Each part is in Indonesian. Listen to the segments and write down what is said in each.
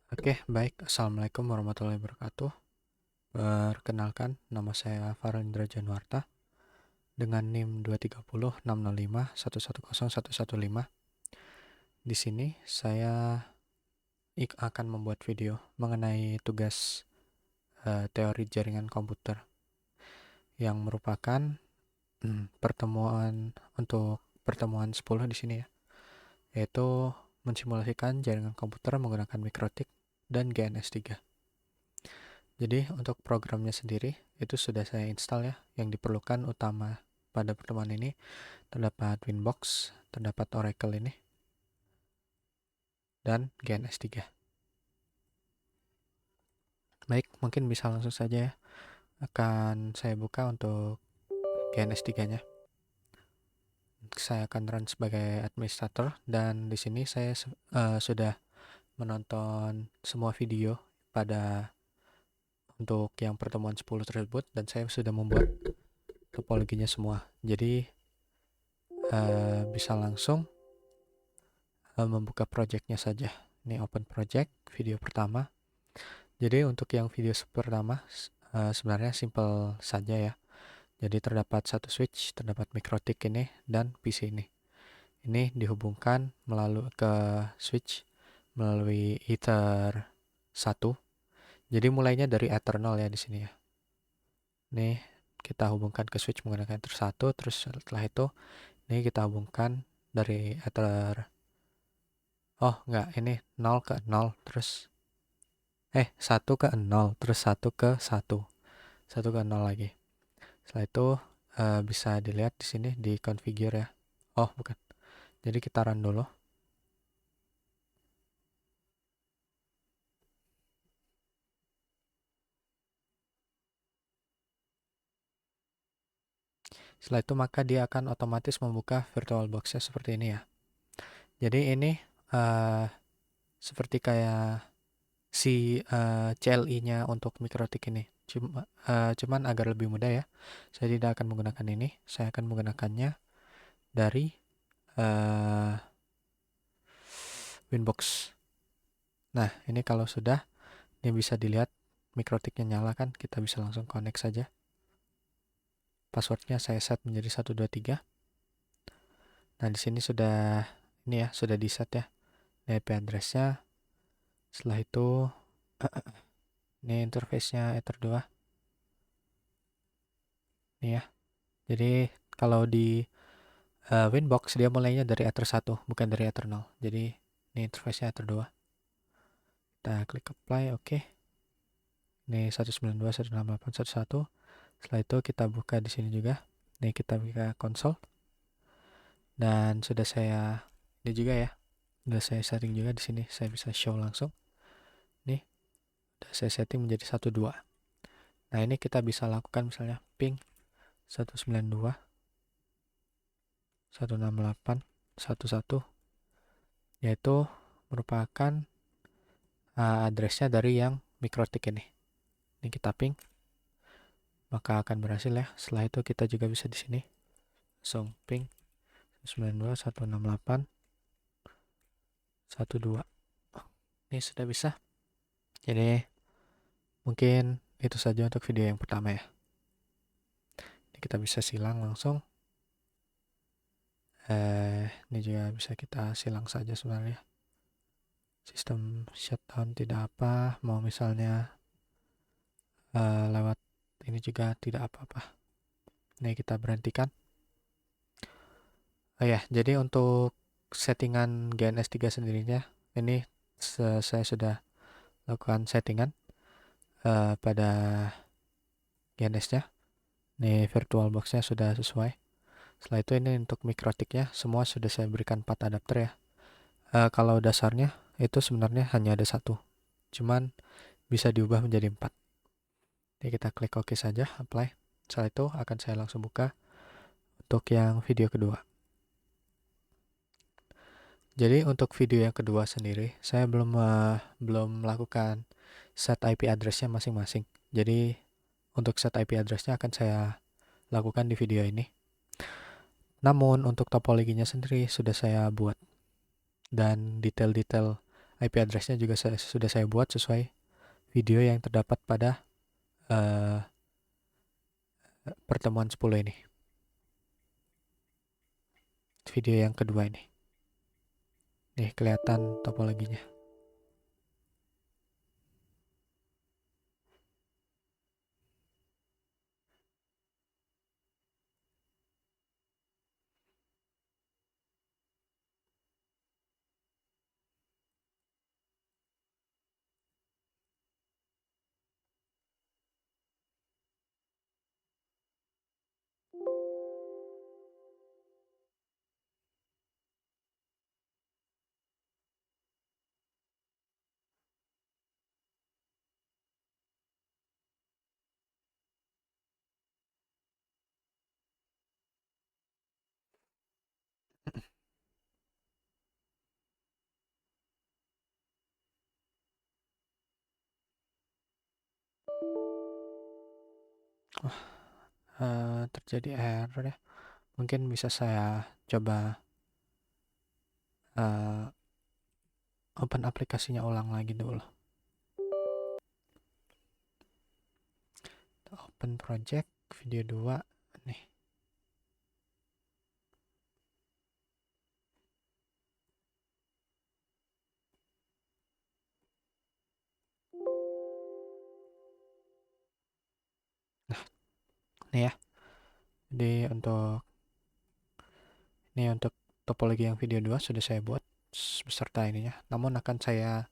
Oke, baik. Assalamualaikum warahmatullahi wabarakatuh. Perkenalkan, nama saya Farendra Januarta dengan NIM 2306051101115. Di sini saya akan membuat video mengenai tugas teori jaringan komputer yang merupakan pertemuan 10 di sini ya, yaitu mensimulasikan jaringan komputer menggunakan mikrotik dan GNS3. Jadi untuk programnya sendiri itu sudah saya install ya. Yang diperlukan utama pada pertemuan ini terdapat Winbox, terdapat Oracle ini, dan GNS3. Baik, mungkin bisa langsung saja ya. Akan saya buka untuk GNS3-nya. Saya akan run sebagai administrator dan di sini saya sudah menonton semua video pada untuk yang pertemuan 10 tersebut dan saya sudah membuat topologinya semua. Jadi bisa langsung membuka projectnya saja. Ini open project video pertama. Jadi untuk yang video pertama sebenarnya simple saja ya. Jadi terdapat satu switch, terdapat mikrotik ini dan PC ini. Ini dihubungkan melalui ke switch melalui Ether 1. Jadi mulainya dari Ether 0 ya di sini ya. Nih kita hubungkan ke switch menggunakan Ether 1, terus setelah itu ini kita hubungkan dari Ether enggak, ini 0 ke 0 terus 1 ke 0 terus 1 ke 1. 1 ke 0 lagi. Setelah itu bisa dilihat di sini di configure ya. Oh, bukan. Jadi kita run dulu. Setelah itu maka dia akan otomatis membuka VirtualBox-nya seperti ini ya. Jadi ini seperti kayak si CLI-nya untuk mikrotik ini. Cuman agar lebih mudah ya. Saya tidak akan menggunakan ini. Saya akan menggunakannya dari Winbox. Nah, ini kalau sudah, ini bisa dilihat mikrotiknya nyala kan, kita bisa langsung connect saja. Passwordnya saya set menjadi 123. Nah, di sini sudah di set ya. Ini IP address-nya. Setelah itu ini interface-nya Ether 2. Ini ya. Jadi kalau di Winbox dia mulainya dari Ether 1, bukan dari Ether 0. Jadi ini interface-nya Ether 2. Kita klik apply, oke. Ini 192.168.1.1. Setelah itu kita buka di sini juga. Ini kita buka konsol. Dan sudah saya ini juga ya. Sudah saya setting juga di sini. Saya bisa show langsung. Nih, sudah saya setting menjadi 12. Nah, ini kita bisa lakukan misalnya ping 192 168.1.1 yaitu merupakan addressnya dari yang mikrotik ini. Ini kita ping, maka akan berhasil ya. Setelah itu kita juga bisa di sini langsung ping 192.168.1.2. Ini sudah bisa. Jadi mungkin itu saja untuk video yang pertama ya. Ini kita bisa silang langsung. Ini juga bisa kita silang saja sebenarnya. Sistem shutdown tidak apa. Mau misalnya lewat ini juga tidak apa-apa. Ini kita berhentikan. Oh ya, jadi untuk settingan GNS3 sendirinya, ini saya sudah lakukan settingan pada GNS-nya. Ini VirtualBox-nya sudah sesuai. Setelah itu ini untuk mikrotiknya semua sudah saya berikan 4 adapter ya. Kalau dasarnya itu sebenarnya hanya ada satu, cuman bisa diubah menjadi 4. Jadi kita klik OK saja, apply. Setelah itu akan saya langsung buka untuk yang video kedua. Jadi untuk video yang kedua sendiri, saya belum melakukan set IP address-nya masing-masing. Jadi untuk set IP address-nya akan saya lakukan di video ini. Namun untuk topologinya sendiri sudah saya buat. Dan detail-detail IP address-nya juga sudah saya buat sesuai video yang terdapat pada pertemuan 10 ini. Video yang kedua ini. Nih kelihatan topologinya. Terjadi error ya. Mungkin bisa saya coba open aplikasinya ulang lagi dulu. Open project video 2 nih. Nah, nih ya. Jadi untuk topologi yang video 2 sudah saya buat beserta ininya. Namun akan saya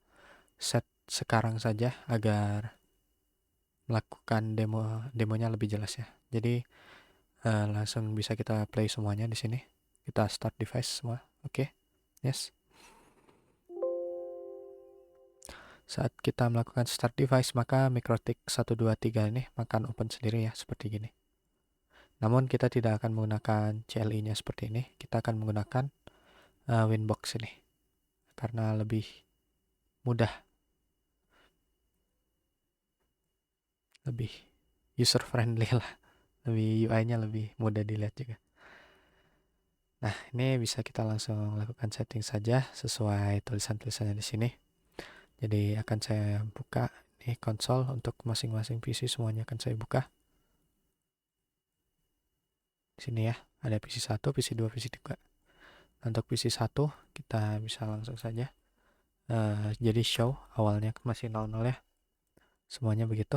set sekarang saja agar melakukan demonya lebih jelas ya. Jadi langsung bisa kita play semuanya di sini. Kita start device semua. Oke. Yes. Saat kita melakukan start device, maka MikroTik 123 ini akan open sendiri ya, seperti gini. Namun kita tidak akan menggunakan CLI-nya seperti ini. Kita akan menggunakan Winbox ini. Karena lebih mudah. Lebih user friendly lah. Lebih UI-nya lebih mudah dilihat juga. Nah, ini bisa kita langsung lakukan setting saja sesuai tulisan-tulisannya di sini. Jadi akan saya buka nih konsol untuk masing-masing PC, semuanya akan saya buka. Di sini ya, ada PC 1, PC 2, PC 3. Untuk PC 1 kita bisa langsung saja. Jadi show awalnya masih 00 ya. Semuanya begitu.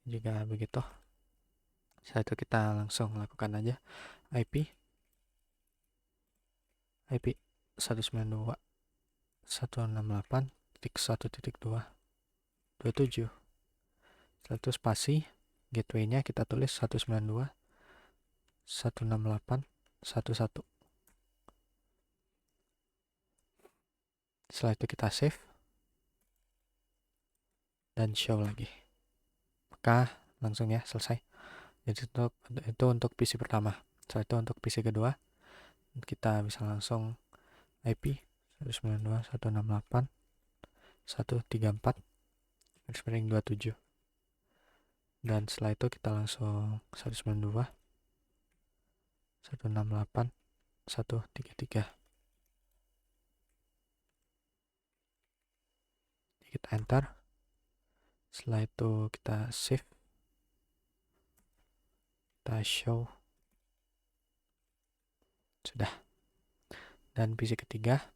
Juga begitu. Setelah itu kita langsung lakukan aja IP 192 168.1.2.27. Setelah itu spasi gateway-nya kita tulis 192 168.1.1. Setelah itu kita save dan show lagi. Maka langsung ya selesai. Jadi itu untuk PC pertama. Setelah itu untuk PC kedua kita bisa langsung IP 192.168.134.27. Dan setelah itu kita langsung 192.168.133. Kita enter. Setelah itu kita save, kita show, sudah. Dan PC ketiga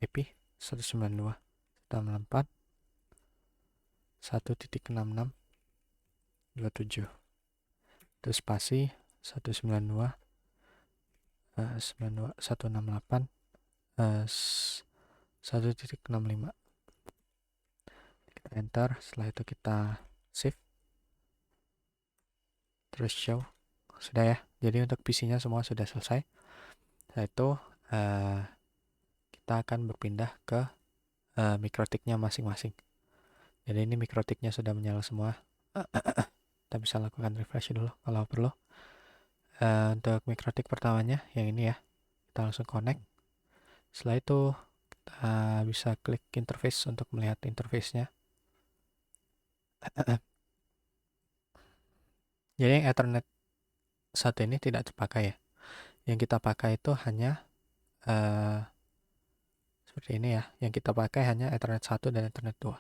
IP 192.168.1.66.27. Itu spasi 192 168 1.65. Kita enter. Setelah itu kita save, terus show, sudah ya. Jadi untuk PC-nya semua sudah selesai. Setelah itu kita akan berpindah ke MikroTik-nya masing-masing. Jadi ini MikroTik-nya sudah menyala semua. Kita bisa lakukan refresh dulu kalau perlu. Untuk MikroTik pertamanya yang ini ya, kita langsung connect. Setelah itu kita bisa klik interface untuk melihat interface-nya. Jadi yang Ethernet 1 ini tidak terpakai ya. Yang kita pakai itu hanya seperti ini ya. Yang kita pakai hanya Ethernet 1 dan Ethernet 2.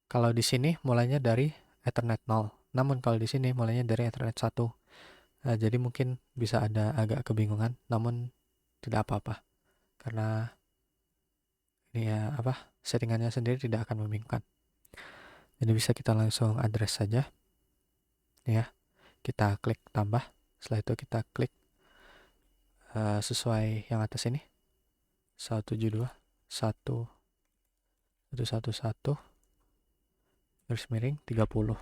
Kalau di sini mulainya dari Ethernet 0. Namun kalau di sini mulainya dari Ethernet 1. Jadi mungkin bisa ada agak kebingungan, namun tidak apa-apa. Karena ini ya settingannya sendiri tidak akan membingungkan. Jadi bisa kita langsung address saja. Ya, kita klik tambah. Setelah itu kita klik sesuai yang atas ini. 172 111 garis miring 30.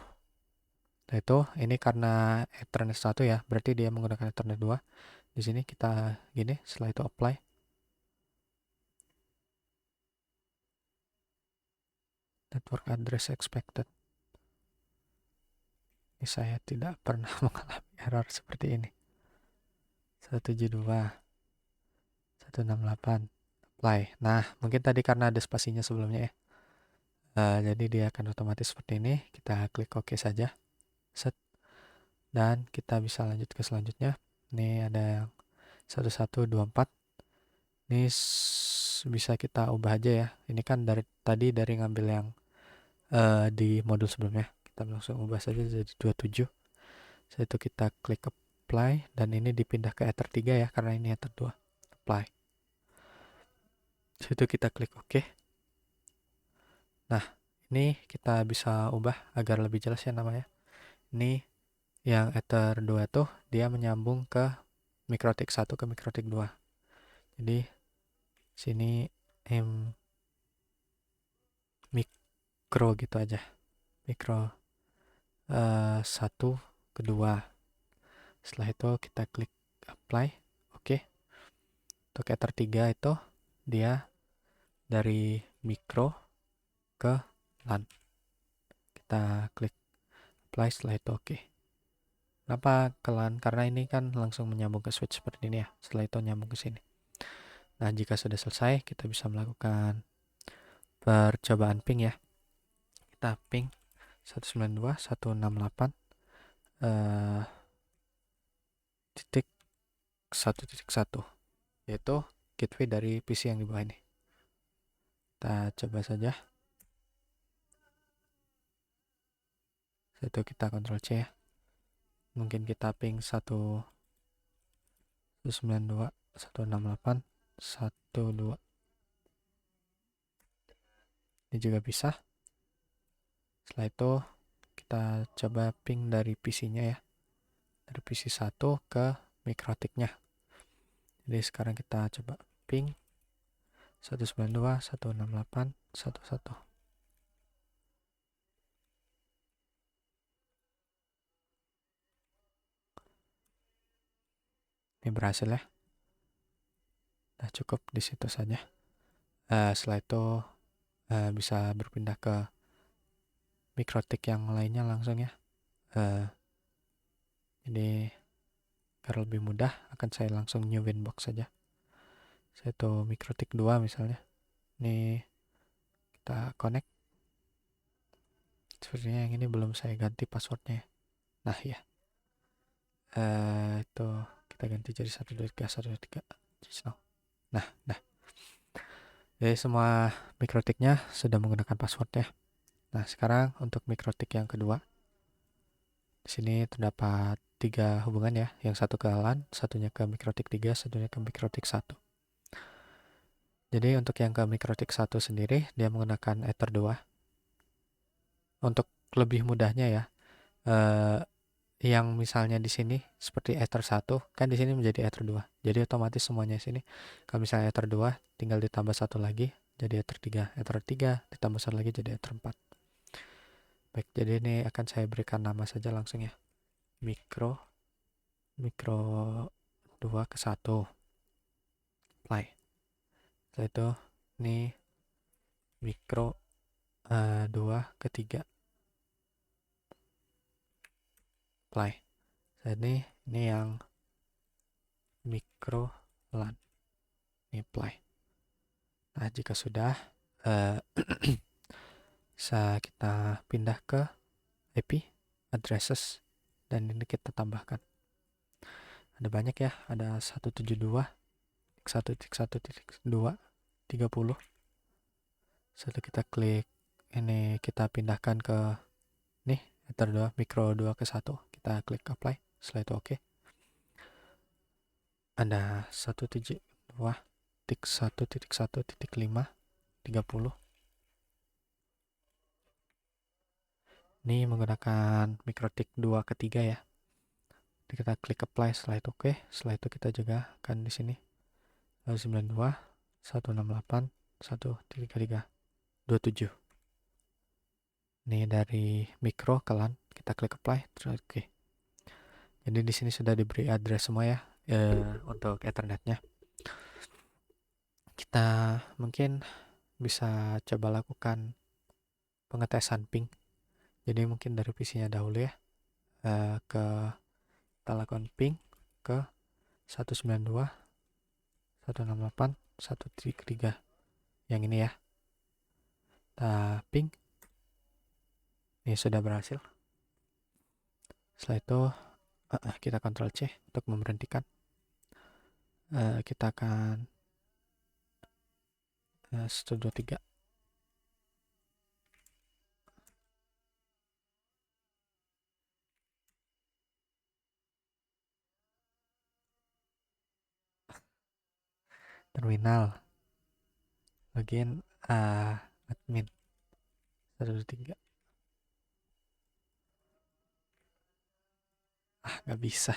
Nah itu ini karena Ethernet 1 ya, berarti dia menggunakan Ethernet 2. Di sini kita gini, setelah itu apply. Network address expected. Ini saya tidak pernah mengalami error seperti ini. 172 168 apply. Nah, mungkin tadi karena ada spasinya sebelumnya ya. Jadi dia akan otomatis seperti ini. Kita klik OK saja. Set. Dan kita bisa lanjut ke selanjutnya. Ini ada yang 1124. Ini bisa kita ubah aja ya. Ini kan dari tadi dari ngambil yang di modul sebelumnya. Kita langsung ubah saja jadi 27. Setelah itu kita klik apply dan ini dipindah ke Ether 3 ya karena ini Ether 2. Apply. Setelah itu kita klik OK. Nah, ini kita bisa ubah agar lebih jelas ya namanya. Ini yang Ether 2 tuh dia menyambung ke MikroTik 1 ke MikroTik 2. Jadi sini mikro gitu aja. Mikro 1 ke 2. Setelah itu kita klik apply. Oke. Untuk Ether 3 itu dia dari mikro ke LAN. Kita klik apply, setelah itu oke. Kenapa ke LAN? Karena ini kan langsung menyambung ke switch seperti ini ya. Setelah itu nyambung ke sini. Nah, jika sudah selesai, kita bisa melakukan percobaan ping ya. Kita ping 192.168 titik 1.1, yaitu gateway dari PC yang di bawah ini. Kita coba saja. Itu kita Ctrl C ya. Mungkin kita ping 192.168.1.2. Ini juga bisa. Setelah itu kita coba ping dari PC-nya ya. Dari PC 1 ke MikroTik-nya. Jadi sekarang kita coba ping 192.168.1.1. Ini berhasil ya. Nah, cukup di situ saja. Setelah itu bisa berpindah ke MikroTik yang lainnya langsung ya. Jadi agar lebih mudah akan saya langsung new winbox saja. Saya itu MikroTik 2 misalnya. Ini kita connect. Sepertinya yang ini belum saya ganti passwordnya. Nah ya. Itu kita ganti jadi 123.123. Nah. Jadi semua MikroTiknya sudah menggunakan passwordnya. Nah, sekarang untuk MikroTik yang kedua. Di sini terdapat 3 hubungan ya. Yang satu ke LAN, satunya ke MikroTik 3, satunya ke MikroTik 1. Jadi untuk yang ke MikroTik 1 sendiri, dia menggunakan Ether 2. Untuk lebih mudahnya ya, yang misalnya di sini seperti Ether 1, kan di sini menjadi Ether 2. Jadi otomatis semuanya di sini. Kalau misalnya Ether 2, tinggal ditambah satu lagi, jadi Ether 3. Ether 3 ditambah satu lagi jadi Ether 4. Baik, jadi ini akan saya berikan nama saja langsung ya. Mikro 2 ke 1. Apply. Setelah itu, ini mikro 2 ke 3. Apply. Jadi ini yang mikro LAN. Ini apply. Nah, jika sudah, bisa kita pindah ke IP. addresses, dan ini kita tambahkan. Ada banyak ya, ada 172, 1.1.2, 30. Setelah kita klik ini, kita pindahkan ke nih ether 2, micro 2 ke 1. Kita klik apply, setelah itu oke. Ada 1.2.1.1.5, 30. Ini menggunakan MikroTik 2 ke 3 ya. Kita klik apply, setelah itu oke. Setelah itu kita juga akan di sini 92 168 1.3 27. Ini dari mikro ke LAN, kita klik apply, terus oke. Jadi di sini sudah diberi address semua ya, untuk ethernetnya. Kita mungkin bisa coba lakukan pengetesan ping. Jadi mungkin dari PC-nya dahulu ya, kita lakukan ping ke 192 168 1.3 yang ini ya. Kita ping, ini sudah berhasil. Setelah itu kita Ctrl C untuk memberhentikan. Kita akan 123. Terminal login admin 123. Nggak bisa.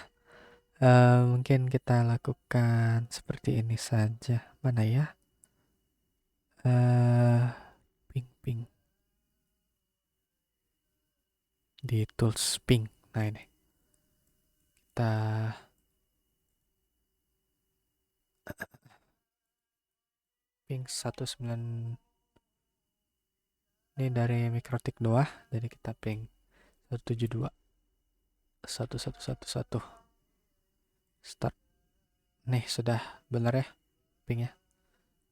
Mungkin kita lakukan seperti ini saja. Mana ya? Ping di tools ping. Nah ini kita ping 19. Ini dari MikroTik 2, jadi kita ping 172 1111 start. Nih sudah benar ya pingnya.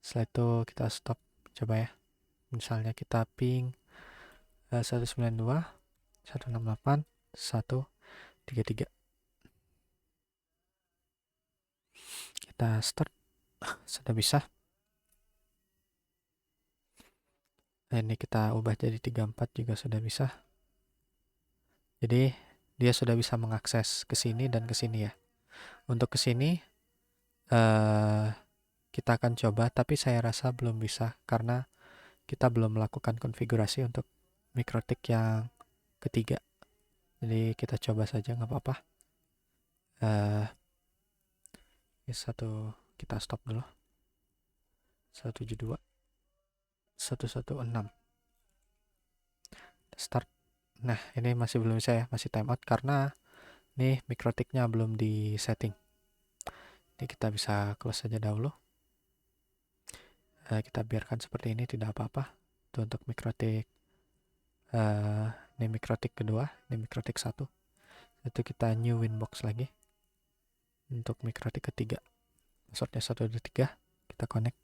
Setelah itu kita stop, coba ya. Misalnya kita ping 192 168 133. Kita start, sudah bisa. Ini kita ubah jadi 34 juga sudah bisa. Jadi dia sudah bisa mengakses ke sini dan ke sini ya. Untuk ke sini kita akan coba, tapi saya rasa belum bisa karena kita belum melakukan konfigurasi untuk MikroTik yang ketiga. Jadi kita coba saja, nggak apa-apa. Kita stop dulu. 172 116 start. Nah ini masih belum bisa ya, masih timeout karena nih MikroTiknya belum di setting. Ini kita bisa close saja dahulu. Kita biarkan seperti ini, tidak apa-apa. Itu untuk MikroTik ini MikroTik kedua, ini MikroTik 1. Itu kita new winbox lagi. Untuk MikroTik ketiga, passwordnya 123, kita connect.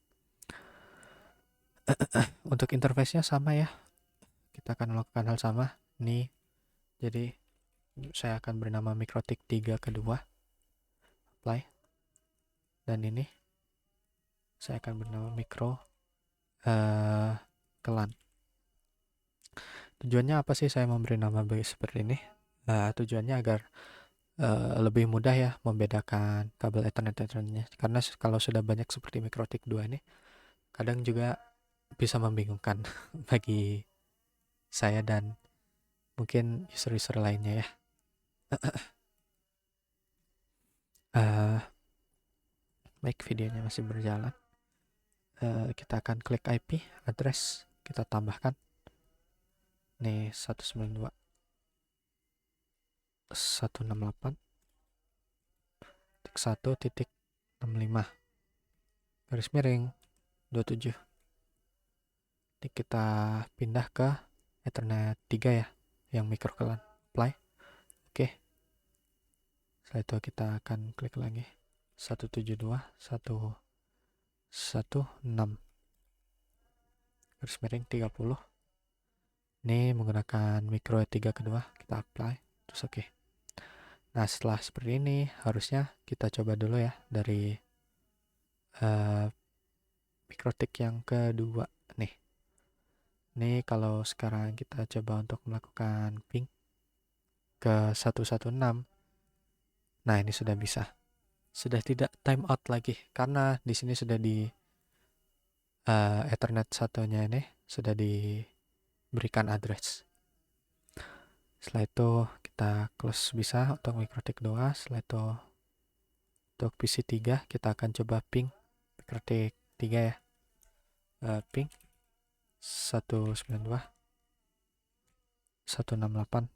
Untuk interface-nya sama ya, kita akan melakukan hal sama. Nih, jadi saya akan beri nama MikroTik 3 kedua, apply. Dan ini saya akan beri nama mikro kelan. Tujuannya apa sih saya memberi nama seperti ini? Tujuannya agar lebih mudah ya membedakan kabel Ethernet-nya. Karena kalau sudah banyak seperti MikroTik 2 ini, kadang juga bisa membingungkan bagi saya dan mungkin user-user lainnya ya. Baik, videonya masih berjalan. Kita akan klik IP address, kita tambahkan. Nih 192 168 1.65 garis miring 27. Ini kita pindah ke Ethernet 3 ya, yang mikro kelan. Apply. Oke. Setelah itu kita akan klik lagi 172 116 garis miring 30. Ini menggunakan micro 3 kedua, kita apply. terus oke. Nah, setelah seperti ini harusnya kita coba dulu ya dari mikrotik yang kedua nih. Ini kalau sekarang kita coba untuk melakukan ping ke 116. Nah, ini sudah bisa. Sudah tidak time out lagi karena di sini sudah di Ethernet satunya ini sudah diberikan address. Setelah itu kita close bisa untuk mikrotik 2. Setelah itu untuk PC 3 kita akan coba ping mikrotik 3 ya. Ping 192 168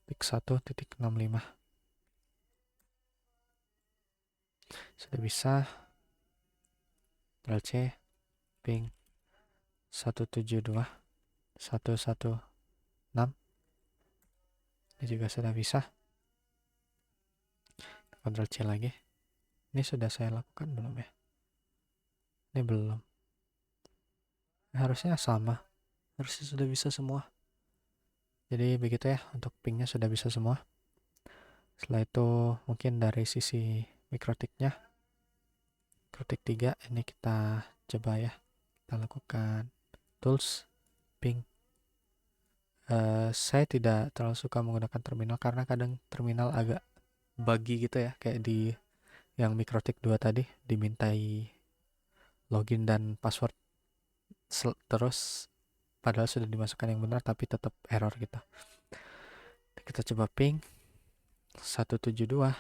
pik 1.65. Sudah bisa. Ctrl C ping 172 116. Ini juga sudah bisa. Ctrl C lagi. Ini sudah saya lakukan belum ya? Ini belum. Harusnya sama. Harusnya sudah bisa semua. Jadi begitu ya, untuk pingnya sudah bisa semua. Setelah itu mungkin dari sisi mikrotiknya, mikrotik 3 ini kita coba ya. Kita lakukan tools ping. Saya tidak terlalu suka menggunakan terminal karena kadang terminal agak buggy gitu ya, kayak di yang mikrotik 2 tadi dimintai login dan password terus padahal sudah dimasukkan yang benar tapi tetap error gitu. Kita coba ping 172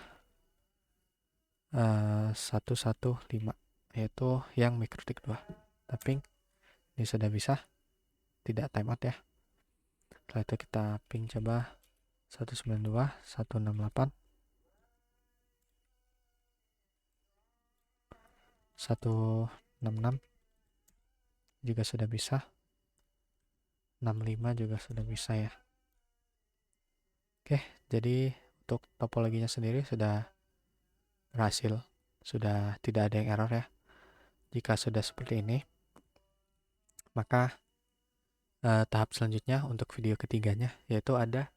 115 yaitu yang mikrotik 2. Tapi ini sudah bisa, tidak timeout ya. Setelah itu kita ping coba 192 168 166 juga sudah bisa, 65 juga sudah bisa ya. Oke, jadi untuk topologinya sendiri sudah berhasil, sudah tidak ada yang error ya. Jika sudah seperti ini, maka tahap selanjutnya untuk video ketiganya yaitu ada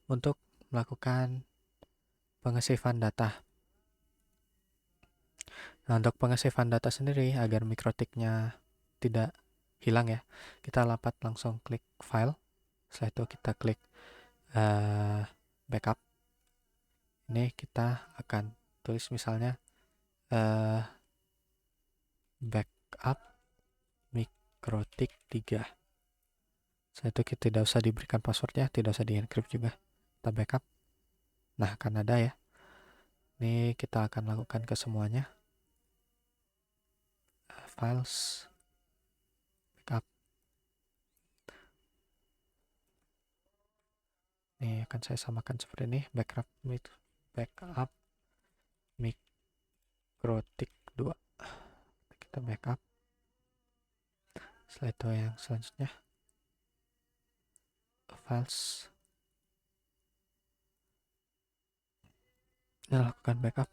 untuk melakukan pengesavean data. Nah, untuk pengesavean data sendiri agar mikrotiknya tidak hilang ya, kita dapat langsung klik file. Setelah itu kita klik backup. Ini kita akan tulis misalnya backup mikrotik 3. Setelah itu kita tidak usah diberikan passwordnya, tidak usah di encrypt juga. Kita backup. Nah, akan ada ya. Ini kita akan lakukan ke semuanya. Files backup. Ini akan saya samakan seperti ini, backup mikrotik 2. Kita backup. Setelah itu yang selanjutnya files. Kita lakukan backup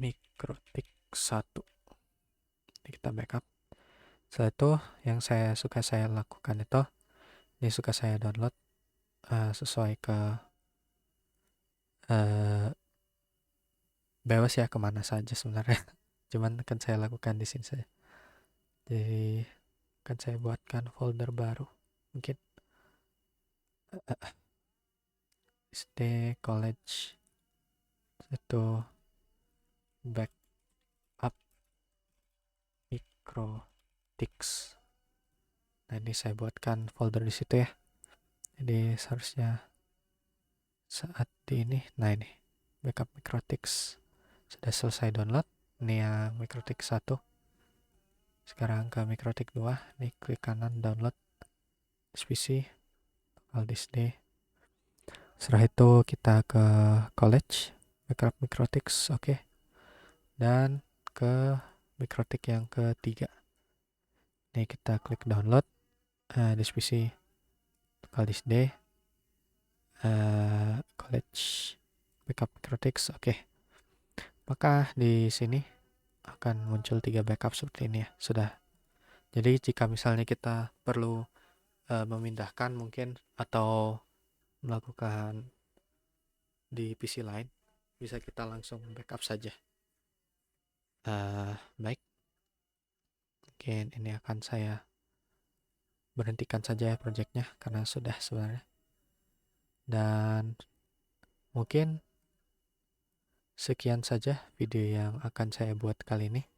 mikrotik 1. Ini kita backup. Setelah itu yang saya lakukan itu, ini suka saya download sesuai ke bebas ya kemana saja sebenarnya. Cuman akan saya lakukan di sini saja. Jadi akan saya buatkan folder baru. Mungkin SD college itu backup mikrotiks. Nah, ini saya buatkan folder di situ ya. Jadi seharusnya saat ini, nah ini backup mikrotiks sudah selesai download. Ini yang mikrotik 1. Sekarang ke mikrotik 2. Nih klik kanan download PC file disk D. Setelah itu kita ke college backup mikrotiks, oke. Dan ke mikrotik yang ketiga. Ini kita klik download disk PC file disk D college backup mikrotiks, oke. Maka di sini akan muncul 3 backup seperti ini ya, sudah. Jadi jika misalnya kita perlu memindahkan mungkin atau melakukan di PC lain, bisa kita langsung backup saja. Baik, mungkin ini akan saya berhentikan saja ya projectnya karena sudah sebenarnya. Dan mungkin sekian saja video yang akan saya buat kali ini.